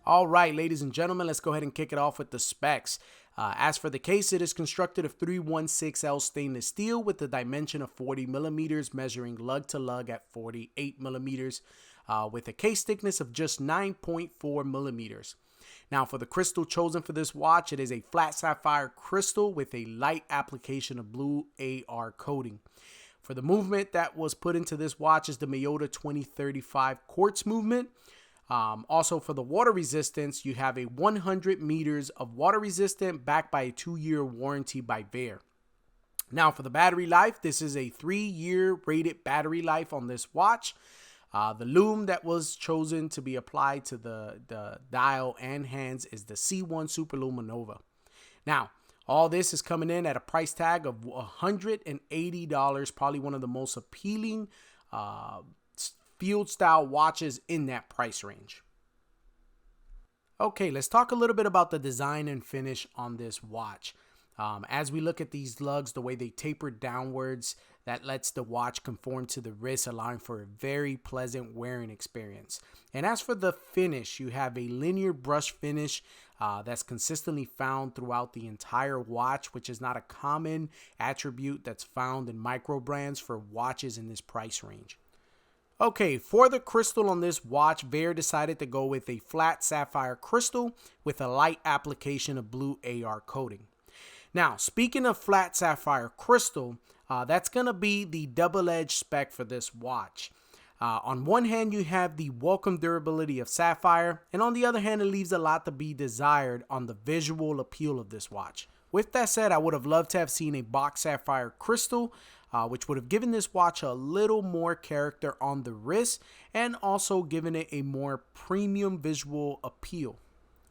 All right, ladies and gentlemen, let's go ahead and kick it off with the specs. As for the case, it is constructed of 316L stainless steel with a dimension of 40 millimeters, measuring lug to lug at 48 millimeters, with a case thickness of just 9.4 millimeters. Now, for the crystal chosen for this watch, it is a flat sapphire crystal with a light application of blue AR coating. For the movement that was put into this watch is the Miyota 2035 quartz movement. Also, for the water resistance, you have a 100 meters of water resistant backed by a 2-year warranty by Vaer. Now, for the battery life, this is a 3-year rated battery life on this watch. The lume that was chosen to be applied to the dial and hands is the C1 Super Luminova. Now, all this is coming in at a price tag of $180, probably one of the most appealing field style watches in that price range. Okay, let's talk a little bit about the design and finish on this watch. As we look at these lugs, the way they taper downwards, that lets the watch conform to the wrist, allowing for a very pleasant wearing experience. And as for the finish, you have a linear brush finish that's consistently found throughout the entire watch, which is not a common attribute that's found in micro brands for watches in this price range. Okay, for the crystal on this watch, Vaer decided to go with a flat sapphire crystal with a light application of blue AR coating. Now, speaking of flat sapphire crystal, that's going to be the double-edged spec for this watch. On one hand, you have the welcome durability of sapphire, and on the other hand, it leaves a lot to be desired on the visual appeal of this watch. With that said, I would have loved to have seen a box sapphire crystal, which would have given this watch a little more character on the wrist and also given it a more premium visual appeal.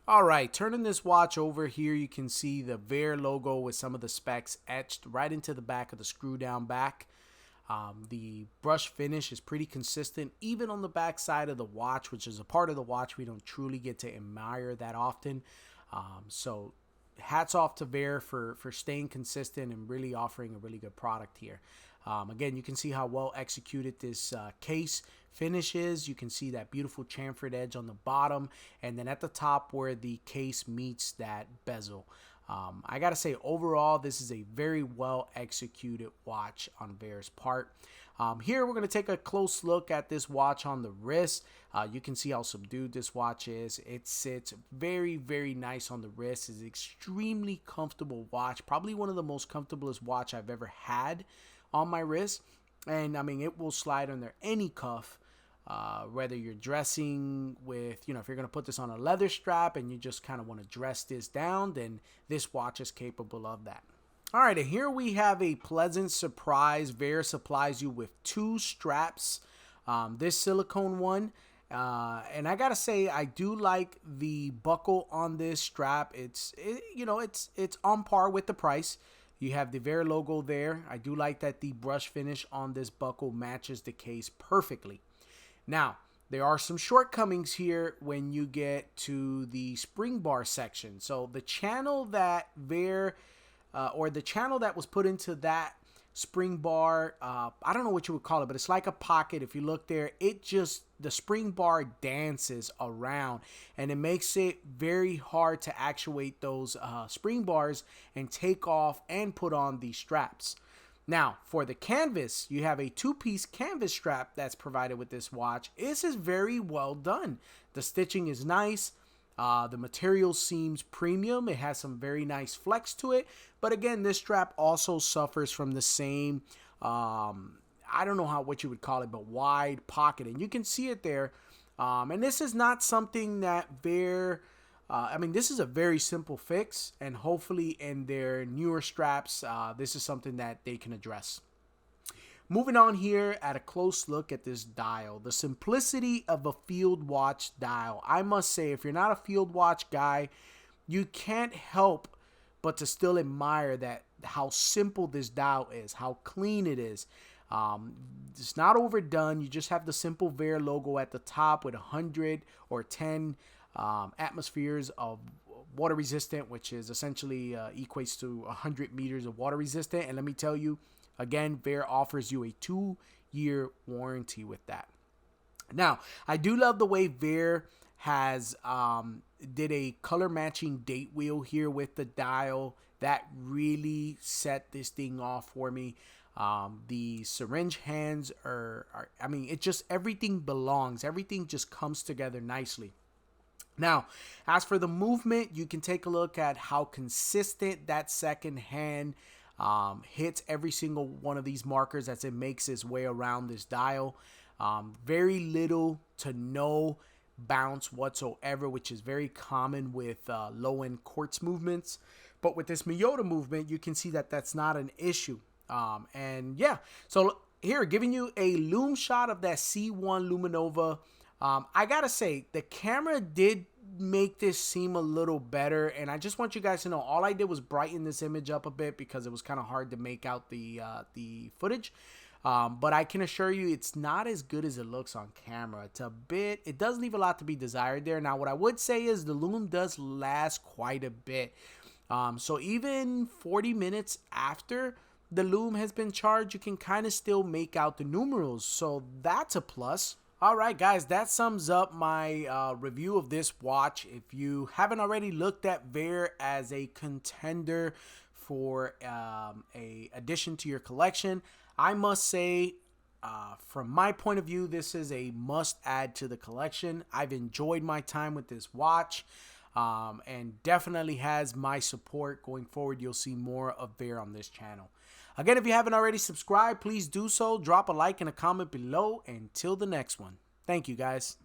Alright, turning this watch over here, you can see the Vaer logo with some of the specs etched right into the back of the screw down back. The brush finish is pretty consistent even on the back side of the watch, which is a part of the watch we don't truly get to admire that often. So hats off to Vaer for staying consistent and really offering a really good product here. Again, you can see how well executed this case finish is. You can see that beautiful chamfered edge on the bottom, and then at the top where the case meets that bezel. I gotta say, overall, this is a very well executed watch on Vaer's part. Here we're going to take a close look at this watch on the wrist. You can see how subdued this watch is. It sits very, very nice on the wrist. It's an extremely comfortable watch. Probably one of the most comfortablest watch I've ever had on my wrist. And I mean, it will slide under any cuff. Whether you're dressing with, if you're going to put this on a leather strap and you just kind of want to dress this down, then this watch is capable of that. All right, and here we have a pleasant surprise. Vaer supplies you with 2 straps. This silicone one, and I gotta say, I do like the buckle on this strap. It's on par with the price. You have the Vaer logo there. I do like that the brush finish on this buckle matches the case perfectly. Now, there are some shortcomings here when you get to the spring bar section. So the channel that Vaer or the channel that was put into that spring bar, I don't know what you would call it, but it's like a pocket. If you look there, the spring bar dances around, and it makes it very hard to actuate those spring bars and take off and put on these straps. Now, for the canvas, you have a 2-piece canvas strap that's provided with this watch. This is very well done. The stitching is nice. The material seems premium. It has some very nice flex to it. But again, this strap also suffers from the same, I don't know what you would call it, but wide pocket. And you can see it there. And this is not something that Vaer, this is a very simple fix. And hopefully in their newer straps, this is something that they can address. Moving on here at a close look at this dial, the simplicity of a field watch dial. I must say, if you're not a field watch guy, you can't help but to still admire how simple this dial is, how clean it is. It's not overdone. You just have the simple Vaer logo at the top with 100 or 10 atmospheres of water resistant, which is essentially equates to 100 meters of water resistant. And let me tell you, again, Vaer offers you a 2-year warranty with that. Now, I do love the way Vaer has did a color matching date wheel here with the dial that really set this thing off for me. The syringe hands are, I mean, it just, everything belongs. Everything just comes together nicely. Now, as for the movement, you can take a look at how consistent that second hand hits every single one of these markers as it makes its way around this dial. Very little to no bounce whatsoever, which is very common with low-end quartz movements. But with this Miyota movement, you can see that that's not an issue. And yeah, so here, giving you a loom shot of that C1 Luminova. I gotta say, the camera did make this seem a little better, and I just want you guys to know, all I did was brighten this image up a bit because it was kind of hard to make out the footage. But I can assure you it's not as good as it looks on camera. It does leave a lot to be desired there. Now, what I would say is the loom does last quite a bit. So even 40 minutes after the loom has been charged, you can kind of still make out the numerals. So that's a plus. All right, guys, that sums up my review of this watch. If you haven't already looked at Vaer as a contender for a addition to your collection, I must say, from my point of view, this is a must add to the collection. I've enjoyed my time with this watch, and definitely has my support going forward. You'll see more of Vaer on this channel. Again, if you haven't already subscribed, please do so. Drop a like and a comment below. Until the next one. Thank you, guys.